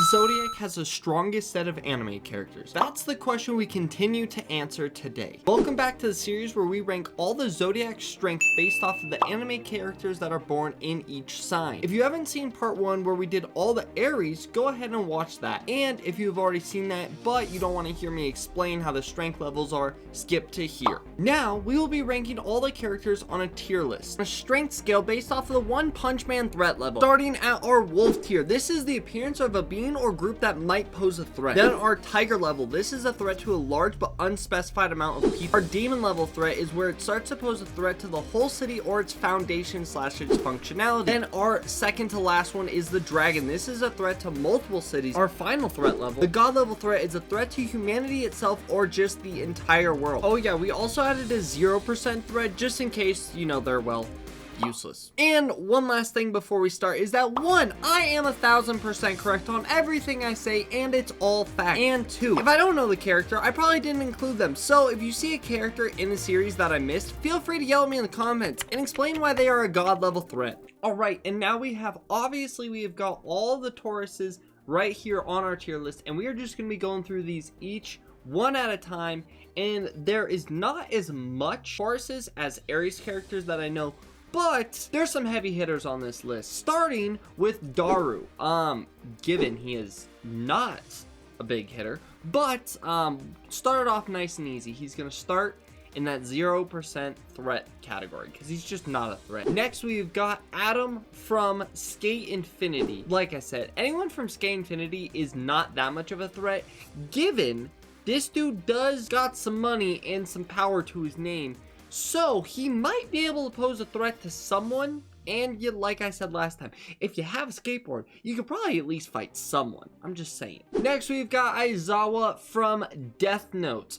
Zodiac has the strongest set of anime characters? That's the question we continue to answer today. Welcome back to the series where we rank all the Zodiac strength based off of the anime characters that are born in each sign. If you haven't seen part 1 where we did all the Aries, go ahead and watch that. And if you've already seen that but you don't want to hear me explain how the strength levels are, skip to here. Now we will be ranking all the characters on a tier list, a strength scale based off of the One Punch Man threat level. Starting at our Wolf tier, this is the appearance of a being or group that might pose a threat. Then our Tiger level, this is a threat to a large but unspecified amount of people. Our Demon level threat is where it starts to pose a threat to the whole city or its foundation / its functionality. Then our second to last one is the Dragon. This is a threat to multiple cities. Our final threat level, the God level threat, is a threat to humanity itself or just the entire world. Oh yeah, we also added a 0% threat just in case, you know, they're, well, useless. And one last thing before we start is that 1, I am 1000% correct on everything I say and it's all fact. And 2, if I don't know the character, I probably didn't include them. So if you see a character in the series that I missed, feel free to yell at me in the comments and explain why they are a God level threat. Alright, and now we have got all the Tauruses right here on our tier list, and we are just going to be going through these each one at a time, and there is not as much Tauruses as Aries characters that I know, but there's some heavy hitters on this list, starting with Daru. Given he is not a big hitter, but started off nice and easy. He's gonna start in that 0% threat category because he's just not a threat. Next, we've got Adam from Skate Infinity. Like I said, anyone from Skate Infinity is not that much of a threat, given this dude does got some money and some power to his name. So he might be able to pose a threat to someone, and like I said last time, if you have a skateboard, you could probably at least fight someone. I'm just saying. Next, we've got Aizawa from Death Note.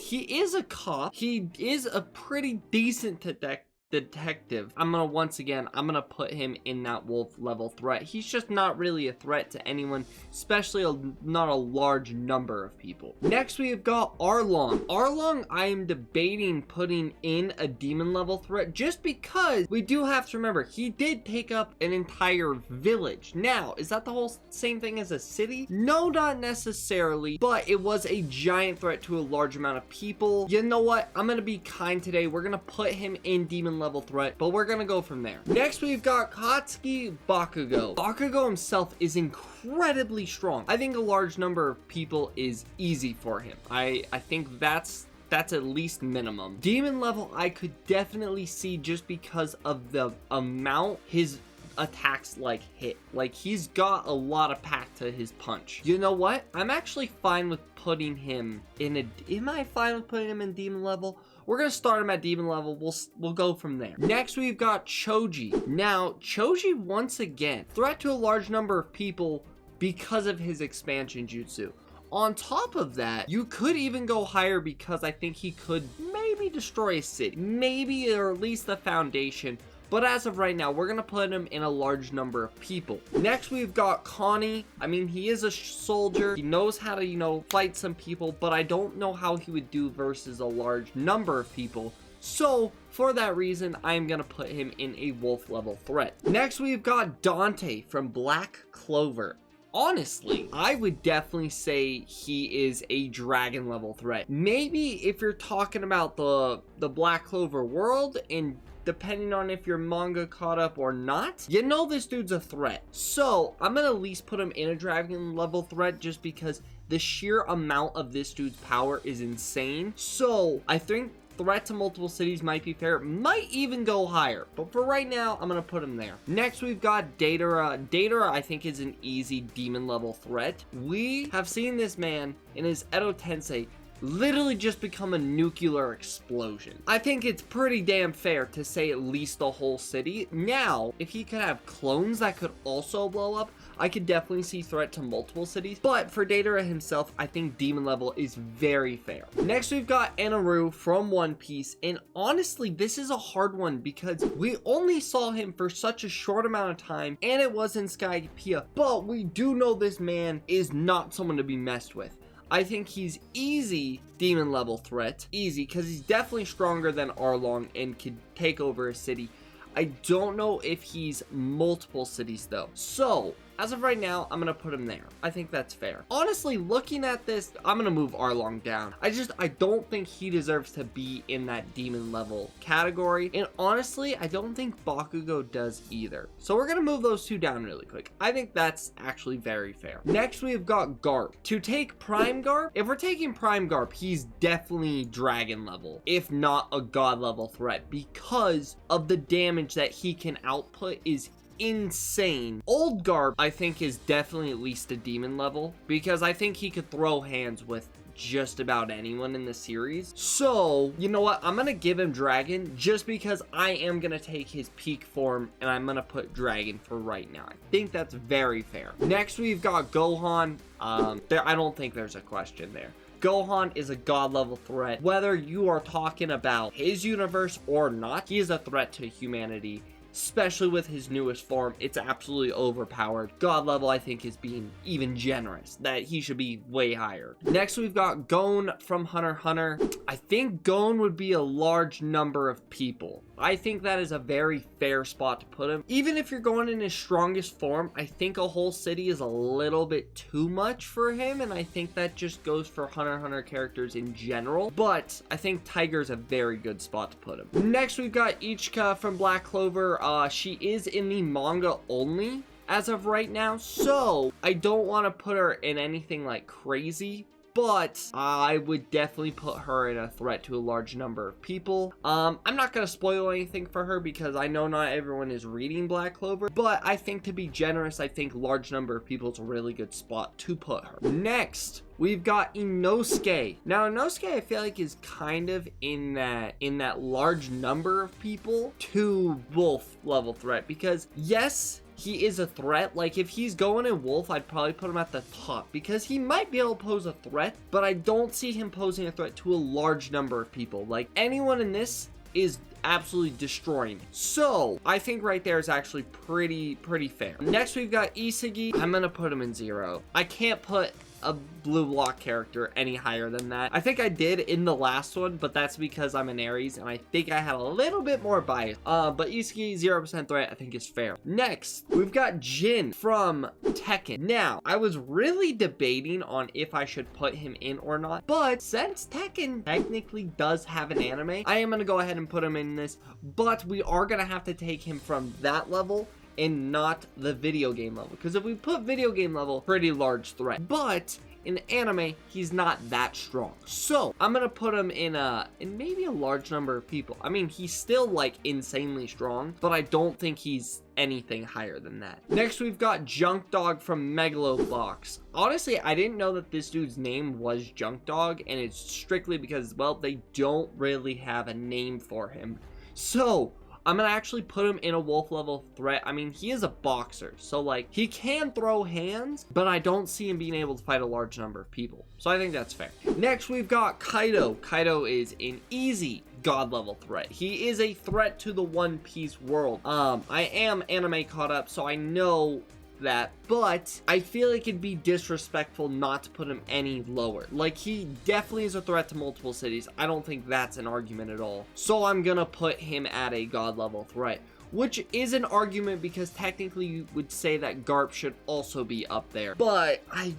He is a cop. He is a pretty decent detective. I'm gonna put him in that wolf level threat. He's just not really a threat to anyone, especially not a large number of people. Next, we have got Arlong. Arlong, I am debating putting in a demon level threat just because we do have to remember he did take up an entire village. Now, is that the whole same thing as a city? No, not necessarily, but it was a giant threat to a large amount of people. You know what? I'm gonna be kind today. We're gonna put him in demon level threat, but we're gonna go from there. Next, we've got Katsuki Bakugo. Bakugo himself is incredibly strong. I think a large number of people is easy for him. I think that's at least minimum. Demon level I could definitely see just because of the amount his attacks like hit. Like, he's got a lot of pack to his punch. You know what? I'm actually fine with putting him in am I fine with putting him in demon level? We're gonna start him at demon level. We'll go from there. Next, we've got Choji. Now, Choji, once again, threat to a large number of people because of his expansion jutsu. On top of that, you could even go higher because I think he could maybe destroy a city, maybe, or at least the foundation. But as of right now, we're going to put him in a large number of people. Next, we've got Connie. I mean, he is a soldier. He knows how to, you know, fight some people, but I don't know how he would do versus a large number of people. So, for that reason, I'm going to put him in a wolf level threat. Next, we've got Dante from Black Clover. Honestly, I would definitely say he is a dragon level threat. Maybe if you're talking about the Black Clover world, and depending on if your manga caught up or not, you know this dude's a threat. So I'm gonna at least put him in a dragon level threat just because the sheer amount of this dude's power is insane. So I think threat to multiple cities might be fair, might even go higher, but for right now, I'm gonna put him there. Next, we've got Deidara. Deidara, I think, is an easy demon level threat. We have seen this man in his Edo Tensei literally just become a nuclear explosion. I think it's pretty damn fair to say at least the whole city. Now, if he could have clones that could also blow up, I could definitely see threat to multiple cities, but for Deidara himself, I think demon level is very fair. Next, we've got Eneru from One Piece, and honestly, this is a hard one because we only saw him for such a short amount of time, and it was in Skypiea, but we do know this man is not someone to be messed with. I think he's easy demon level threat, easy, because he's definitely stronger than Arlong and could take over a city. I don't know if he's multiple cities though. So as of right now, I'm gonna put him there. I think that's fair. Honestly, looking at this, I'm gonna move Arlong down. I don't think he deserves to be in that demon level category. And honestly, I don't think Bakugo does either. So we're gonna move those two down really quick. I think that's actually very fair. Next, we've got Garp. To take Prime Garp, if we're taking Prime Garp, he's definitely dragon level, if not a god level threat, because of the damage that he can output is insane. Old Garp, I think, is definitely at least a demon level, because I think he could throw hands with just about anyone in the series. So, you know what? I'm gonna give him Dragon just because I am gonna take his peak form and I'm gonna put Dragon for right now. I think that's very fair. Next, we've got Gohan. I don't think there's a question there. Gohan is a god level threat. Whether you are talking about his universe or not, he is a threat to humanity. Especially with his newest form, it's absolutely overpowered. God level, I think, is being even generous, that he should be way higher. Next, we've got Gon from Hunter x Hunter. I think Gon would be a large number of people. I think that is a very fair spot to put him. Even if you're going in his strongest form, I think a whole city is a little bit too much for him, and I think that just goes for Hunter x Hunter characters in general. But I think Tiger's a very good spot to put him. Next, we've got Ichika from Black Clover. She is in the manga only as of right now, so I don't want to put her in anything like crazy, but I would definitely put her in a threat to a large number of people. I'm not going to spoil anything for her because I know not everyone is reading Black Clover, but I think to be generous, I think large number of people is a really good spot to put her. Next, we've got Inosuke. Now, Inosuke, I feel like, is kind of in that large number of people to wolf level threat, because yes, he is a threat. Like, if he's going in wolf, I'd probably put him at the top because he might be able to pose a threat, but I don't see him posing a threat to a large number of people. Like, anyone in this is absolutely destroying. So I think right there is actually pretty fair. Next, we've got Isagi. I'm gonna put him in 0. I can't put a blue block character any higher than that. I think I did in the last one, but that's because I'm an Aries and I think I had a little bit more bias. But Isagi 0% threat I think is fair. Next, we've got Jin from Tekken. Now, I was really debating on if I should put him in or not, but since Tekken technically does have an anime, I am gonna go ahead and put him in this, but we are gonna have to take him from that level and not the video game level, because if we put video game level, pretty large threat, but in anime he's not that strong, so I'm gonna put him in maybe a large number of people. I mean, he's still like insanely strong, but I don't think he's anything higher than that. Next, we've got Junk Dog from Megalobox. Honestly, I didn't know that this dude's name was Junk Dog, and it's strictly because, well, they don't really have a name for him, so I'm gonna actually put him in a wolf level threat. I mean, he is a boxer, so like, he can throw hands, but I don't see him being able to fight a large number of people, so I think that's fair. Next, we've got Kaido. Kaido is an easy god level threat. He is a threat to the One Piece world. I am anime caught up, so I know that, but I feel like it'd be disrespectful not to put him any lower. Like, he definitely is a threat to multiple cities. I don't think that's an argument at all, so I'm gonna put him at a god level threat, which is an argument because technically you would say that Garp should also be up there, but I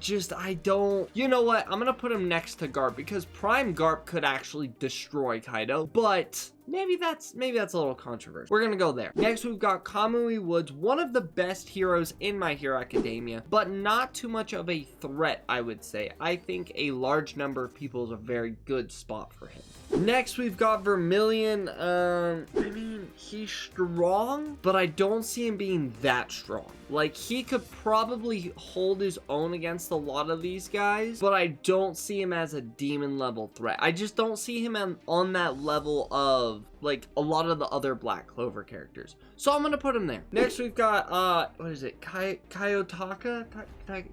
don't, you know what, I'm gonna put him next to Garp because Prime Garp could actually destroy Kaido, but maybe that's a little controversial. We're gonna go there. Next, we've got Kamui Woods, one of the best heroes in My Hero Academia, but not too much of a threat, I would say. I think a large number of people is a very good spot for him. Next, we've got Vermillion. I mean, he's strong, but I don't see him being that strong. Like, he could probably hold his own against a lot of these guys, but I don't see him as a demon level threat. I just don't see him on that level of like a lot of the other Black Clover characters, so I'm gonna put him there. Next, we've got what is it, Kiyotaka,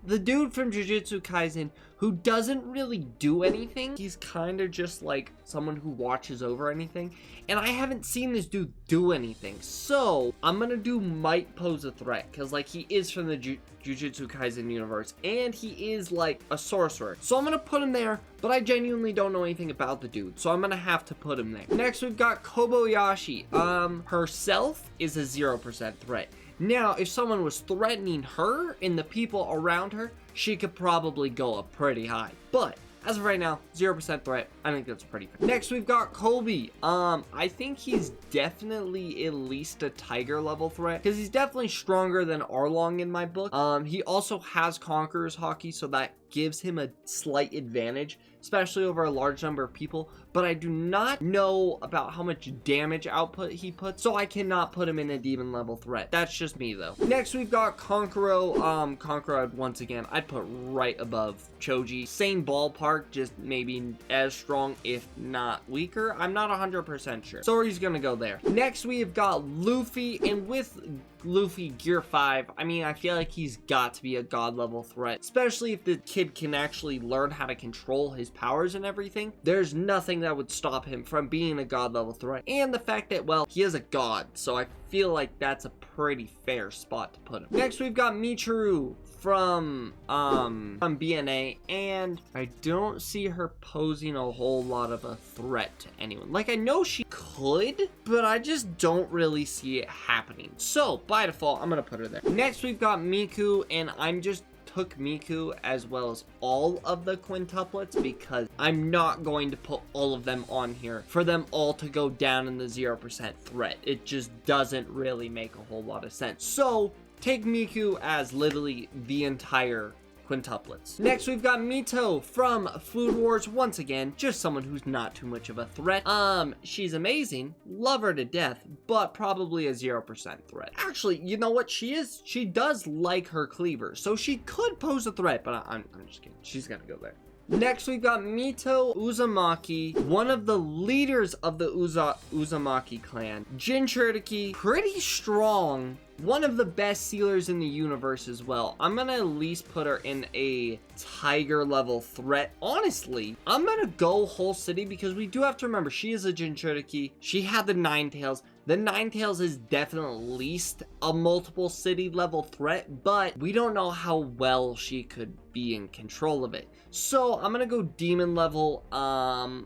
the dude from Jujutsu Kaisen, who doesn't really do anything. He's kind of just like someone who watches over anything, and I haven't seen this dude do anything, so I'm gonna do might pose a threat, because like, he is from the Jujutsu Kaisen universe, and he is like a sorcerer, so I'm gonna put him there, but I genuinely don't know anything about the dude, so I'm gonna have to put him there. Next, we've got Kobayashi. Herself is a 0% threat. Now, if someone was threatening her and the people around her, she could probably go up pretty high. But as of right now, 0% threat. I think that's pretty fair. Next, we've got Koby. I think he's definitely at least a tiger level threat because he's definitely stronger than Arlong in my book. He also has Conqueror's Haki, so that gives him a slight advantage, especially over a large number of people, but I do not know about how much damage output he puts, so I cannot put him in a demon level threat. That's just me though. Next, we've got Kankuro. Kankuro, once again, I'd put right above Choji. Same ballpark, just maybe as strong, if not weaker. I'm not 100% sure. So he's gonna go there. Next, we have got Luffy, and with Luffy Gear 5, I mean, I feel like he's got to be a god level threat, especially if the kid can actually learn how to control his powers and everything. There's nothing that would stop him from being a god level threat, and the fact that, well, he is a god, so I feel like that's a pretty fair spot to put him. Next, we've got Michiru from BNA, and I don't see her posing a whole lot of a threat to anyone. Like, I know she could, but I just don't really see it happening. So by default, I'm gonna put her there. Next, we've got Miku, and I'm just took Miku as well as all of the quintuplets because I'm not going to put all of them on here for them all to go down in the 0% threat. It just doesn't really make a whole lot of sense. So take Miku as literally the entire quintuplets. Next, we've got Mito from Food Wars. Once again, just someone who's not too much of a threat. She's amazing, love her to death, but probably a 0% threat. Actually, you know what? She does like her cleaver, so she could pose a threat, but I'm just kidding. She's gonna go there. Next, we've got Mito Uzamaki, one of the leaders of the Uzamaki clan. Jinchuriki, pretty strong, one of the best sealers in the universe as well. I'm gonna at least put her in a tiger level threat. Honestly, I'm gonna go whole city because we do have to remember she is a Jinchuriki. She had the Nine Tails. The Nine Tails is definitely at least a multiple city level threat, but we don't know how well she could be in control of it. So I'm gonna go demon level,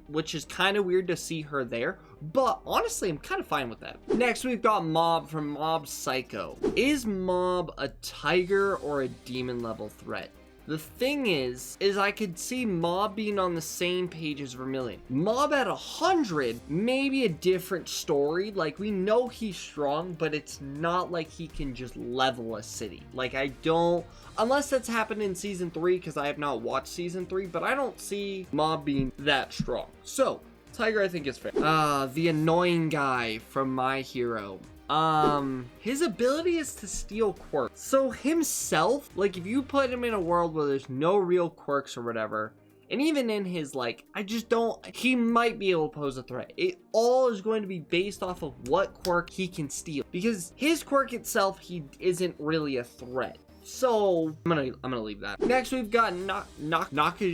which is kind of weird to see her there, but honestly, I'm kind of fine with that. Next, we've got Mob from Mob Psycho. Is Mob a tiger or a demon level threat? The thing is I could see Mob being on the same page as Vermillion. Mob at 100, maybe a different story. Like, we know he's strong, but it's not like he can just level a city. Like, I don't, unless that's happened in season 3, because I have not watched season 3, but I don't see Mob being that strong. So, tiger I think is fair. The annoying guy from My Hero. His ability is to steal quirks. So himself, like, if you put him in a world where there's no real quirks or whatever, and even in his, like, he might be able to pose a threat. It all is going to be based off of what quirk he can steal, because his quirk itself, he isn't really a threat. So I'm gonna leave that. Next, we've got Nakajima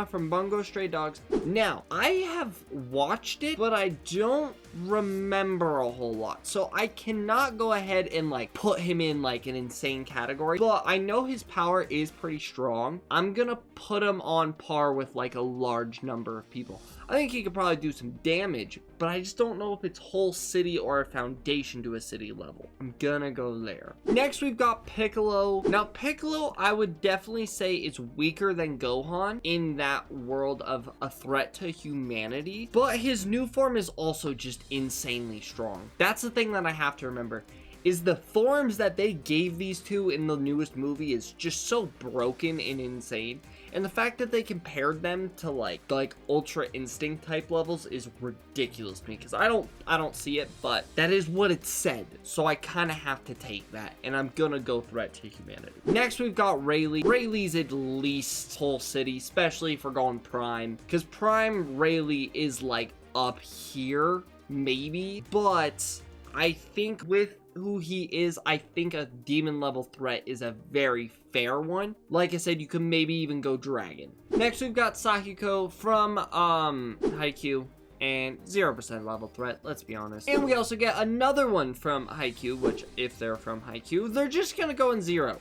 from Bungo Stray Dogs. Now, I have watched it, but I don't remember a whole lot, so I cannot go ahead and like put him in like an insane category, but I know his power is pretty strong. I'm gonna put him on par with like a large number of people. I think he could probably do some damage, but I just don't know if it's whole city or a foundation to a city level. I'm gonna go there. Next, we've got Piccolo. Now, Piccolo, I would definitely say is weaker than Gohan in that world of a threat to humanity, but his new form is also just insanely strong. That's the thing that I have to remember, is the forms that they gave these two in the newest movie is just so broken and insane. And the fact that they compared them to like Ultra Instinct type levels is ridiculous to me, because I don't see it, but that is what it said. So I kind of have to take that, and I'm gonna go threat to humanity. Next, we've got Rayleigh. Rayleigh's at least whole city, especially if we're going Prime, because Prime Rayleigh is like up here, maybe, but I think with who he is, I think a demon level threat is a very fair one. Like I said, you could maybe even go dragon. Next, we've got Sakiko from Haikyuu, and 0% level threat, let's be honest. And we also get another one from Haikyuu, which if they're from Haikyuu, they're just gonna go in 0.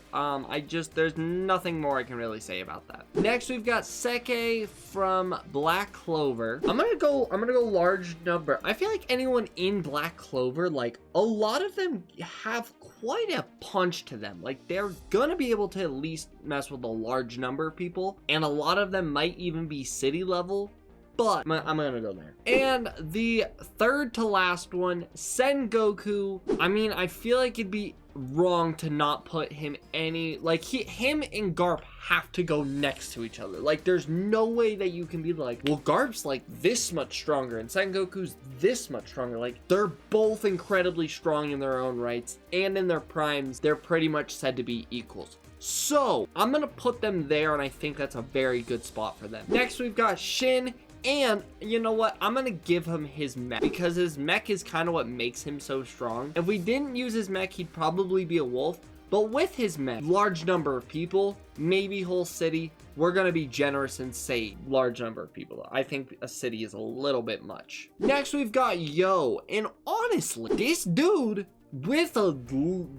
There's nothing more I can really say about that. Next, we've got Seke from Black Clover. I'm gonna go large number. I feel like anyone in Black Clover, like a lot of them have quite a punch to them. Like they're gonna be able to at least mess with a large number of people, and a lot of them might even be city level, but I'm gonna go there. And the third to last one, Sengoku. I mean, I feel like it'd be wrong to not put him any, like him and Garp have to go next to each other. Like there's no way that you can be like, well, Garp's like this much stronger and Sengoku's this much stronger. Like they're both incredibly strong in their own rights, and in their primes they're pretty much said to be equals. So I'm gonna put them there, and I think that's a very good spot for them. Next, we've got Shin. And you know what? I'm gonna give him his mech, because his mech is kind of what makes him so strong. If we didn't use his mech, he'd probably be a wolf. But with his mech, large number of people, maybe whole city, we're gonna be generous and say large number of people. I think a city is a little bit much. Next, we've got Yo. And honestly, this dude, with a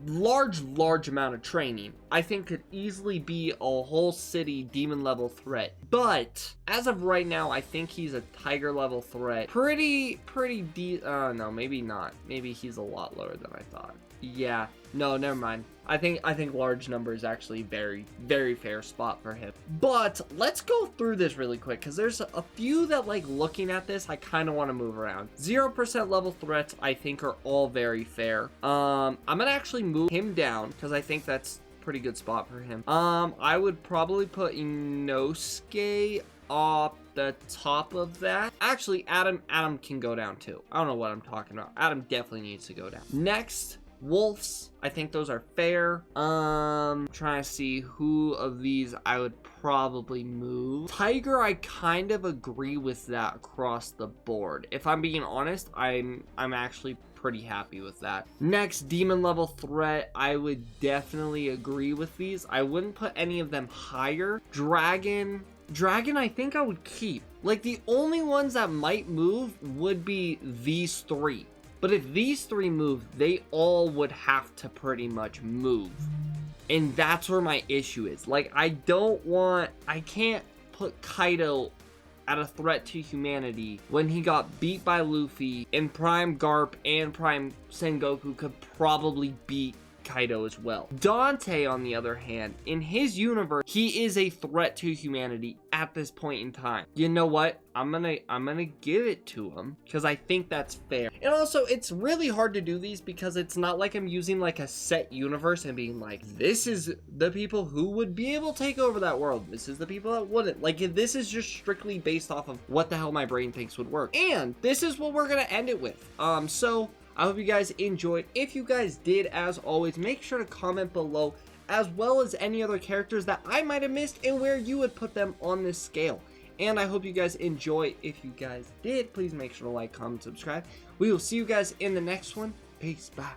large amount of training, I think could easily be a whole city demon level threat. But as of right now, I think he's a tiger level threat. No, maybe not. Maybe he's a lot lower than I thought. Yeah, no, never mind. I think large number is actually very fair spot for him. But let's go through this really quick, because there's a few that, like, looking at this, I kind of want to move around. 0% level threats I think are all very fair. I'm gonna actually move him down because I think that's a pretty good spot for him. I would probably put Inosuke off the top of that. Actually, Adam can go down too. I don't know what I'm talking about. Adam definitely needs to go down. Next, wolves. I think those are fair. Trying to see who of these I would probably move. Tiger, I kind of agree with that across the board. If I'm being honest, I'm actually pretty happy with that. Next, demon level threat. I would definitely agree with these. I wouldn't put any of them higher. Dragon, I think I would keep. Like, the only ones that might move would be these three. But if these three move, they all would have to pretty much move. And that's where my issue is. Like, I can't put Kaido at a threat to humanity when he got beat by Luffy, and Prime Garp and Prime Sengoku could probably beat Kaido as well. Dante, on the other hand, in his universe, he is a threat to humanity at this point in time. You know what? I'm gonna give it to him because I think that's fair. And also, it's really hard to do these because it's not like I'm using like a set universe and being like, this is the people who would be able to take over that world. This is the people that wouldn't. Like, this is just strictly based off of what the hell my brain thinks would work. And this is what we're gonna end it with. So I hope you guys enjoyed. If you guys did, as always, make sure to comment below, as well as any other characters that I might have missed and where you would put them on this scale. And I hope you guys enjoy. If you guys did, please make sure to like, comment, subscribe. We will see you guys in the next one. Peace. Bye.